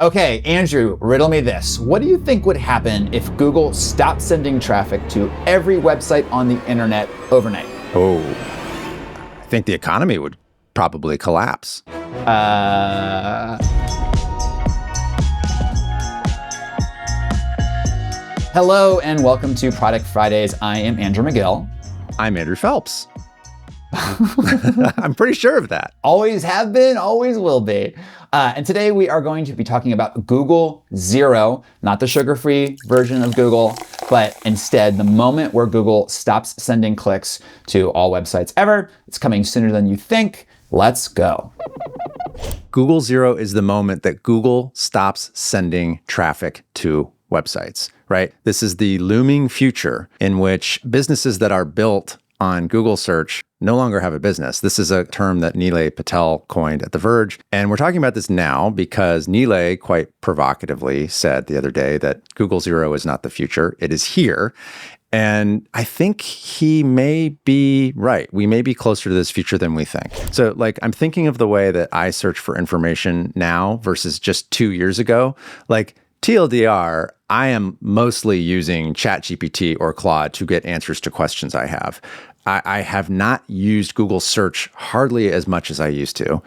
Okay, Andrew, riddle me this. What do you think would happen if Google stopped sending traffic to every website on the internet overnight? Oh, I think the economy would probably collapse. Hello and welcome to Product Fridays. I am Andrew McGill. I'm Andrew Phelps. I'm pretty sure of that. Always have been, always will be. And today we are going to be talking about Google Zero, not the sugar-free version of Google, but instead the moment where Google stops sending clicks to all websites ever. It's coming sooner than you think. Let's go. Google Zero is the moment that Google stops sending traffic to websites, right? This is the looming future in which businesses that are built on Google search no longer have a business. This is a term that Nilay Patel coined at The Verge. And we're talking about this now because Nilay quite provocatively said the other day that Google Zero is not the future. It is here. And I think he may be right. We may be closer to this future than we think. So I'm thinking of the way that I search for information now versus just 2 years ago. TLDR, I am mostly using ChatGPT or Claude to get answers to questions I have. I have not used Google Search hardly as much as I used to.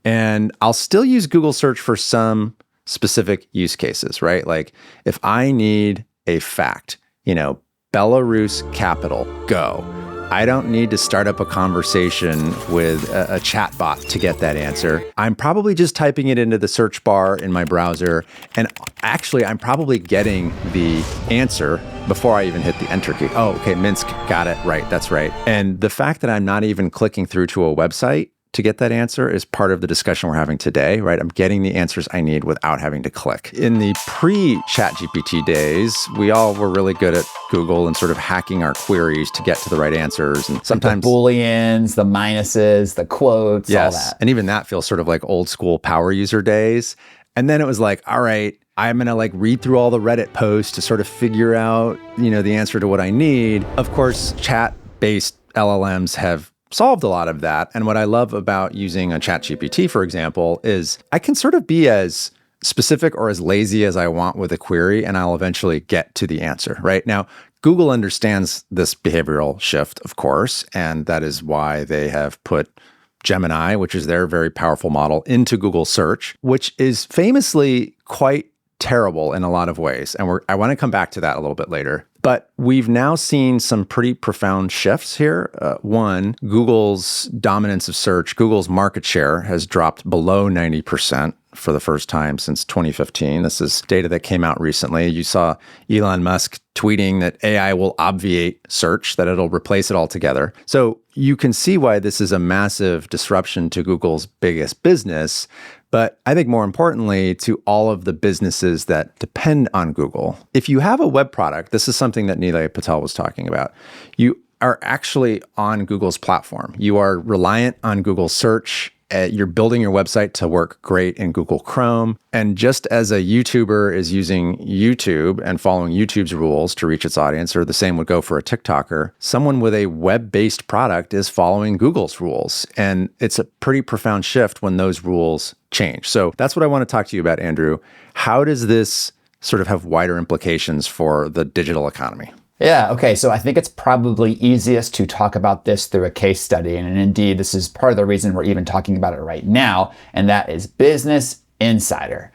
And I'll still use Google Search for some specific use cases, right? Like if I need a fact, Belarus capital, go. I don't need to start up a conversation with a chatbot to get that answer. I'm probably just typing it into the search bar in my browser. And actually, I'm probably getting the answer before I even hit the enter key. Oh, okay, Minsk, got it. Right, that's right. And the fact that I'm not even clicking through to a website to get that answer is part of the discussion we're having today, right? I'm getting the answers I need without having to click. In the pre-ChatGPT days, we all were really good at Google and sort of hacking our queries to get to the right answers. And sometimes the booleans, the minuses, the quotes, yes, all that. And even that feels sort of like old school power user days. And then it was like, all right, I'm going to read through all the Reddit posts to sort of figure out, the answer to what I need. Of course, chat-based LLMs have solved a lot of that. And what I love about using a ChatGPT, for example, is I can sort of be as specific or as lazy as I want with a query, and I'll eventually get to the answer, right? Now, Google understands this behavioral shift, of course, and that is why they have put Gemini, which is their very powerful model, into Google Search, which is famously quite terrible in a lot of ways. And I want to come back to that a little bit later. But we've now seen some pretty profound shifts here. One, Google's dominance of search, Google's market share has dropped below 90% for the first time since 2015. This is data that came out recently. You saw Elon Musk tweeting that AI will obviate search, that it'll replace it altogether. So you can see why this is a massive disruption to Google's biggest business. But I think more importantly, to all of the businesses that depend on Google. If you have a web product, this is something that Nilay Patel was talking about. You are actually on Google's platform. You are reliant on Google Search. You're building your website to work great in Google Chrome. And just as a YouTuber is using YouTube and following YouTube's rules to reach its audience, or the same would go for a TikToker, someone with a web-based product is following Google's rules. And it's a pretty profound shift when those rules change. So that's what I want to talk to you about, Andrew. How does this sort of have wider implications for the digital economy? Yeah, okay, so I think it's probably easiest to talk about this through a case study. And indeed, this is part of the reason we're even talking about it right now, and that is Business Insider.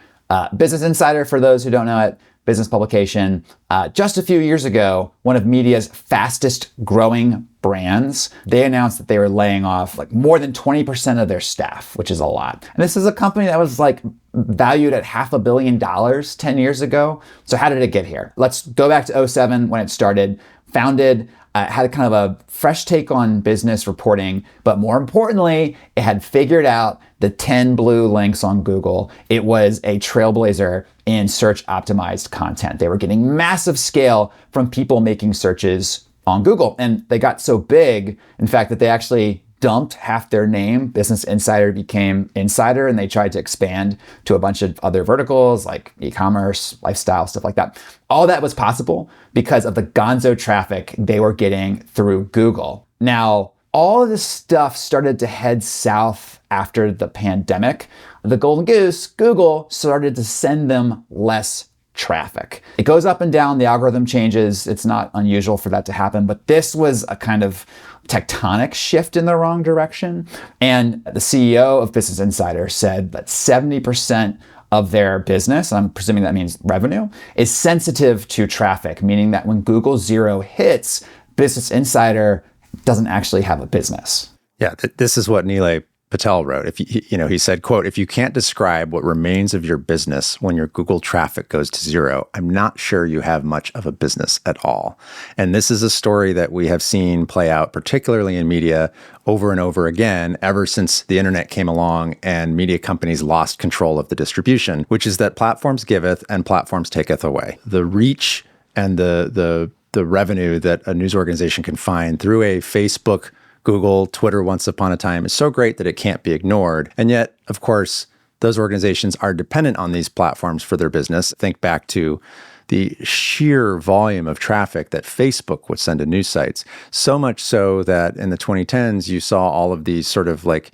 Business Insider, for those who don't know it, business publication. Just a few years ago, one of media's fastest growing brands, they announced that they were laying off more than 20% of their staff, which is a lot. And this is a company that was valued at $500 million 10 years ago. So how did it get here? Let's go back to 2007 when it started. Founded, had a kind of a fresh take on business reporting, but more importantly, it had figured out the 10 blue links on Google. It was a trailblazer in search optimized content. They were getting massive scale from people making searches on Google. And they got so big, in fact, that they actually dumped half their name. Business Insider became Insider, and they tried to expand to a bunch of other verticals like e-commerce, lifestyle, stuff like that. All that was possible because of the gonzo traffic they were getting through Google. Now, all of this stuff started to head south after the pandemic. the golden goose, Google, started to send them less traffic. It goes up and down, the algorithm changes. It's not unusual for that to happen, but this was a kind of tectonic shift in the wrong direction. And the CEO of Business Insider said that 70% of their business, I'm presuming that means revenue, is sensitive to traffic, meaning that when Google Zero hits, Business Insider doesn't actually have a business. Yeah, this is what Nilay Patel wrote. He said, quote, "If you can't describe what remains of your business when your Google traffic goes to zero, I'm not sure you have much of a business at all." And this is a story that we have seen play out, particularly in media, over and over again, ever since the internet came along and media companies lost control of the distribution, which is that platforms giveth and platforms taketh away. The reach and the revenue that a news organization can find through a Facebook, Google, Twitter once upon a time is so great that it can't be ignored. And yet, of course, those organizations are dependent on these platforms for their business. Think back to the sheer volume of traffic that Facebook would send to news sites. So much so that in the 2010s, you saw all of these sort of like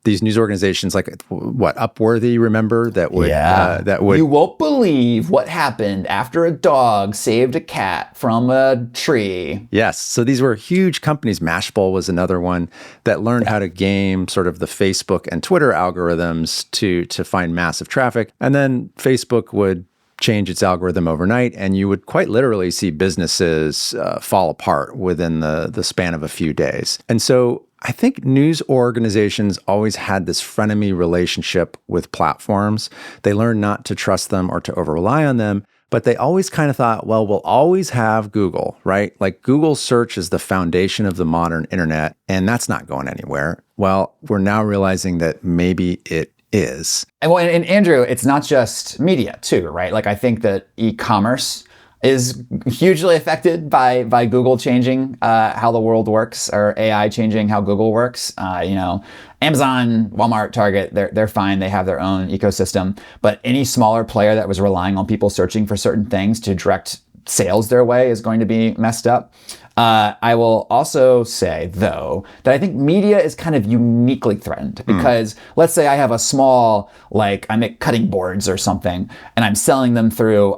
these news organizations like Upworthy, remember, that would You won't believe what happened after a dog saved a cat from a tree. Yes. So these were huge companies. Mashable was another one that learned how to game sort of the Facebook and Twitter algorithms to find massive traffic. And then Facebook would change its algorithm overnight, and you would quite literally see businesses fall apart within the span of a few days. And so I think news organizations always had this frenemy relationship with platforms. They learned not to trust them or to over-rely on them, but they always kind of thought, well, we'll always have Google, right? Like Google search is the foundation of the modern internet, and that's not going anywhere. Well, we're now realizing that maybe it is. And Andrew, it's not just media too, right? Like I think that e-commerce is hugely affected by Google changing how the world works, or AI changing how Google works. Amazon, Walmart, Target, they're fine. They have their own ecosystem. But any smaller player that was relying on people searching for certain things to direct sales their way is going to be messed up. I will also say, though, that I think media is kind of uniquely threatened because let's say I have a small, I make cutting boards or something, and I'm selling them through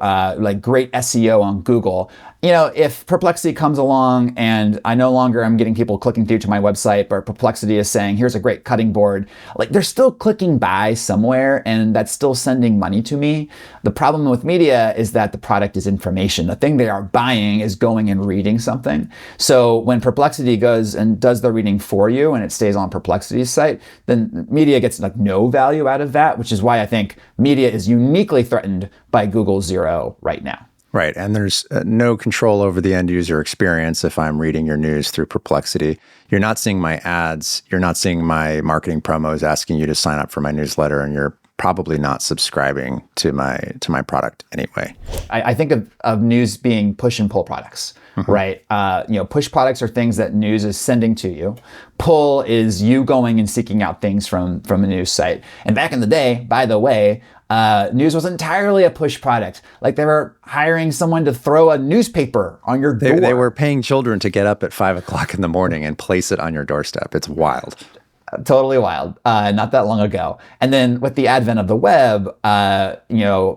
great SEO on Google. If Perplexity comes along and I no longer am getting people clicking through to my website, but Perplexity is saying, here's a great cutting board, they're still clicking buy somewhere, and that's still sending money to me. The problem with media is that the product is information. The thing they are buying is going and reading something. So when Perplexity goes and does the reading for you and it stays on Perplexity's site, then media gets no value out of that, which is why I think media is uniquely threatened by Google Zero right now. Right. And there's no control over the end user experience if I'm reading your news through Perplexity. You're not seeing my ads. You're not seeing my marketing promos asking you to sign up for my newsletter, and you're probably not subscribing to my product anyway. I think of news being push and pull products, right? Push products are things that news is sending to you. Pull is you going and seeking out things from a news site. And back in the day, by the way, news was entirely a push product. They were hiring someone to throw a newspaper on your door. They were paying children to get up at 5 o'clock in the morning and place it on your doorstep. It's wild. Totally wild. Not that long ago. And then with the advent of the web,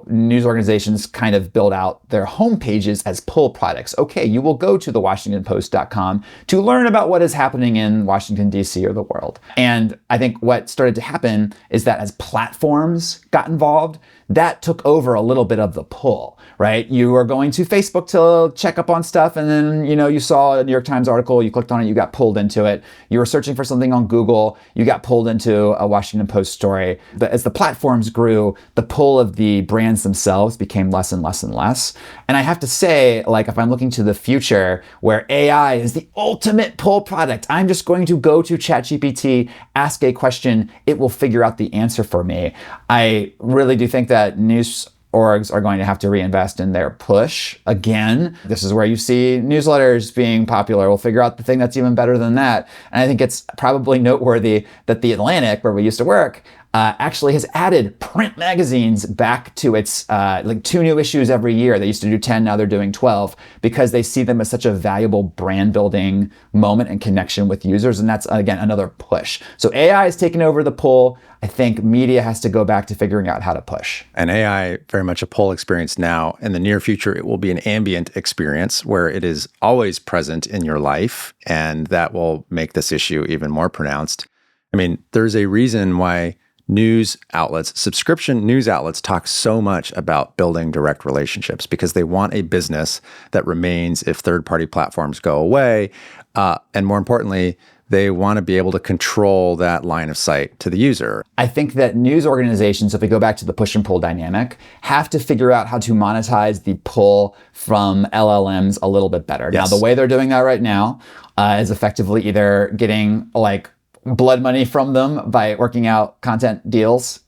news organizations kind of build out their homepages as pull products. Okay, you will go to thewashingtonpost.com to learn about what is happening in Washington, D.C. or the world. And I think what started to happen is that as platforms got involved, that took over a little bit of the pull, right? You were going to Facebook to check up on stuff, and then, you saw a New York Times article, you clicked on it, you got pulled into it. You were searching for something on Google, you got pulled into a Washington Post story. But as the platforms grew, the pull of the brands themselves became less and less and less. And I have to say, if I'm looking to the future where AI is the ultimate pull product, I'm just going to go to ChatGPT, ask a question, it will figure out the answer for me. I really do think that news orgs are going to have to reinvest in their push again. This is where you see newsletters being popular. We'll figure out the thing that's even better than that. And I think it's probably noteworthy that The Atlantic, where we used to work, actually has added print magazines back to its like 2 new issues every year. They used to do 10, now they're doing 12, because they see them as such a valuable brand building moment and connection with users. And that's, again, another push. So AI has taken over the pull. I think media has to go back to figuring out how to push. And AI, very much a pull experience now. In the near future, it will be an ambient experience where it is always present in your life. And that will make this issue even more pronounced. I mean, there's a reason why news outlets, subscription news outlets, talk so much about building direct relationships, because they want a business that remains if third-party platforms go away. And more importantly, they want to be able to control that line of sight to the user. I think that news organizations, if we go back to the push and pull dynamic, have to figure out how to monetize the pull from LLMs a little bit better. Yes. Now, the way they're doing that right now is effectively either getting like blood money from them by working out content deals,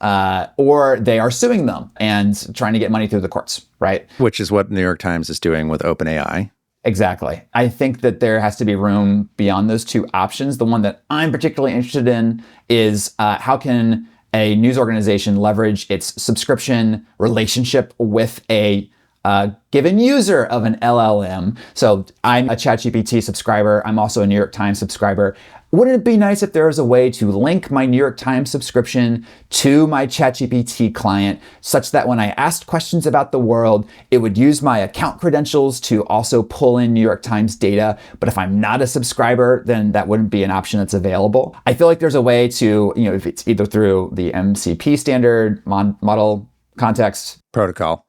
or they are suing them and trying to get money through the courts, right? Which is what New York Times is doing with OpenAI. Exactly. I think that there has to be room beyond those two options. The one that I'm particularly interested in is how can a news organization leverage its subscription relationship with a given user of an LLM. So I'm a ChatGPT subscriber. I'm also a New York Times subscriber. Wouldn't it be nice if there was a way to link my New York Times subscription to my ChatGPT client, such that when I asked questions about the world, it would use my account credentials to also pull in New York Times data? But if I'm not a subscriber, then that wouldn't be an option that's available. I feel like there's a way to, if it's either through the MCP standard, model context protocol,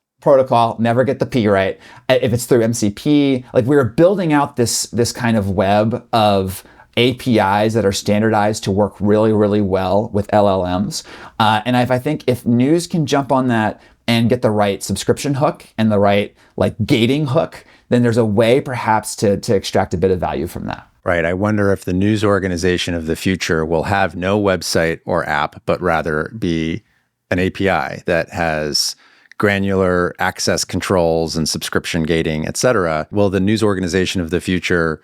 never get the P right. If it's through MCP, like we're building out this kind of web of APIs that are standardized to work really, really well with LLMs. And I think if news can jump on that and get the right subscription hook and the right like gating hook, then there's a way perhaps to extract a bit of value from that. Right. I wonder if the news organization of the future will have no website or app, but rather be an API that has granular access controls and subscription gating, et cetera. Will the news organization of the future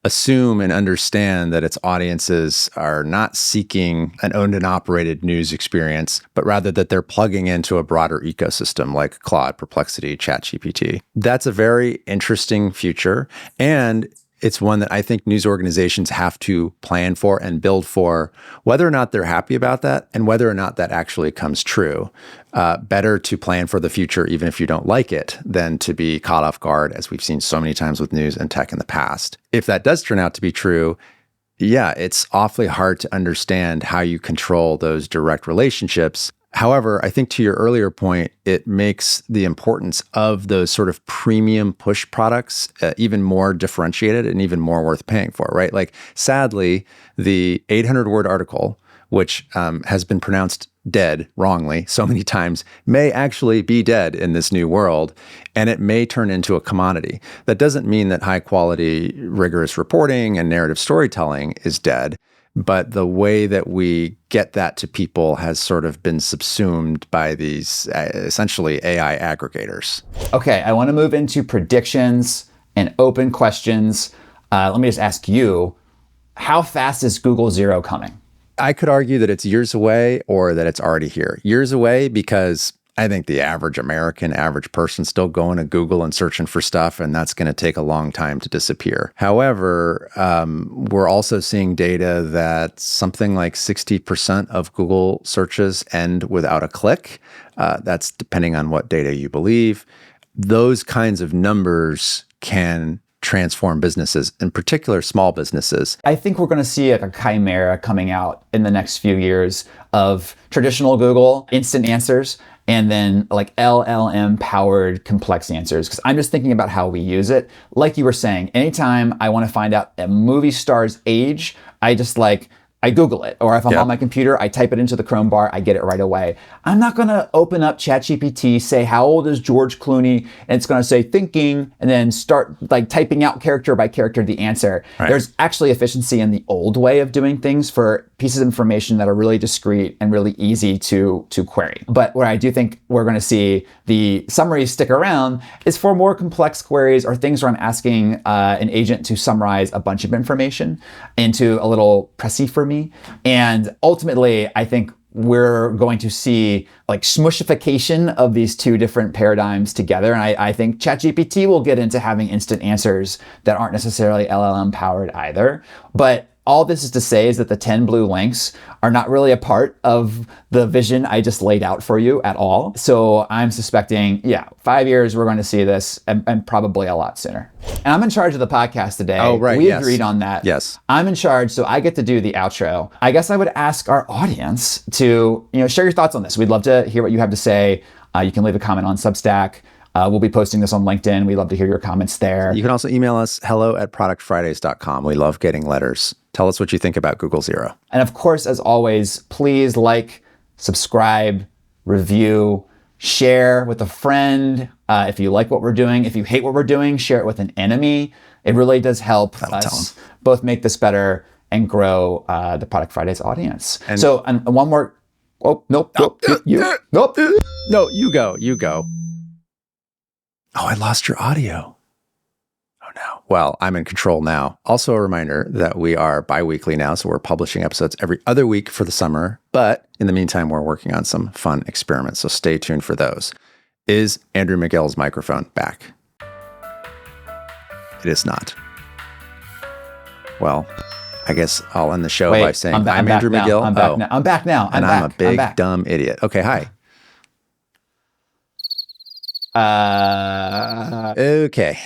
assume and understand that its audiences are not seeking an owned and operated news experience, but rather that they're plugging into a broader ecosystem like Claude, Perplexity, ChatGPT? That's a very interesting future. And it's one that I think news organizations have to plan for and build for, whether or not they're happy about that and whether or not that actually comes true. Better to plan for the future, even if you don't like it, than to be caught off guard, as we've seen so many times with news and tech in the past. If that does turn out to be true, yeah, it's awfully hard to understand how you control those direct relationships. However, I think to your earlier point, it makes the importance of those sort of premium push products even more differentiated and even more worth paying for, right? Like, sadly, the 800-word article, which has been pronounced dead wrongly so many times, may actually be dead in this new world, and it may turn into a commodity. That doesn't mean that high-quality, rigorous reporting and narrative storytelling is dead. But the way that we get that to people has sort of been subsumed by these essentially AI aggregators. Okay, I want to move into predictions and open questions. Let me just ask you, how fast is Google Zero coming? I could argue that it's years away or that it's already here. Years away because I think the average American, average person still going to Google and searching for stuff, and that's going to take a long time to disappear. However, we're also seeing data that something like 60% of Google searches end without a click. That's depending on what data you believe. Those kinds of numbers can transform businesses, in particular small businesses. I think we're going to see a chimera coming out in the next few years of traditional Google instant answers and then like LLM powered complex answers. Because I'm just thinking about how we use it. Like you were saying, anytime I want to find out a movie star's age, I Google it. Or if I'm on my computer, I type it into the Chrome bar, I get it right away. I'm not going to open up ChatGPT, say, how old is George Clooney? And it's going to say thinking, and then start like typing out character by character the answer. Right. There's actually efficiency in the old way of doing things for pieces of information that are really discrete and really easy to query. But where I do think we're going to see the summaries stick around is for more complex queries or things where I'm asking an agent to summarize a bunch of information into a little précis for me. And ultimately, I think we're going to see like smushification of these two different paradigms together. And I think ChatGPT will get into having instant answers that aren't necessarily LLM powered either. But all this is to say is that the 10 blue links are not really a part of the vision I just laid out for you at all. So I'm suspecting, 5 years, we're going to see this and probably a lot sooner. And I'm in charge of the podcast today. Oh, right. We agreed on that. Yes. I'm in charge, so I get to do the outro. I guess I would ask our audience to, share your thoughts on this. We'd love to hear what you have to say. You can leave a comment on Substack. We'll be posting this on LinkedIn. We'd love to hear your comments there. You can also email us hello@productfridays.com. We love getting letters. Tell us what you think about Google Zero. And of course, as always, please like, subscribe, review, share with a friend. If you like what we're doing, if you hate what we're doing, share it with an enemy. It really does help us both make this better and grow the Product Fridays audience. And one more. Oh, nope. Nope. No, you go. Oh, I lost your audio. Oh, no. Well, I'm in control now. Also a reminder that we are bi-weekly now, so we're publishing episodes every other week for the summer. But in the meantime, we're working on some fun experiments, so stay tuned for those. Is Andrew Miguel's microphone back? It is not. Well, I guess I'll end the show by saying I'm Andrew Miguel. I'm back now. I'm a big, dumb idiot. Okay, hi. Okay.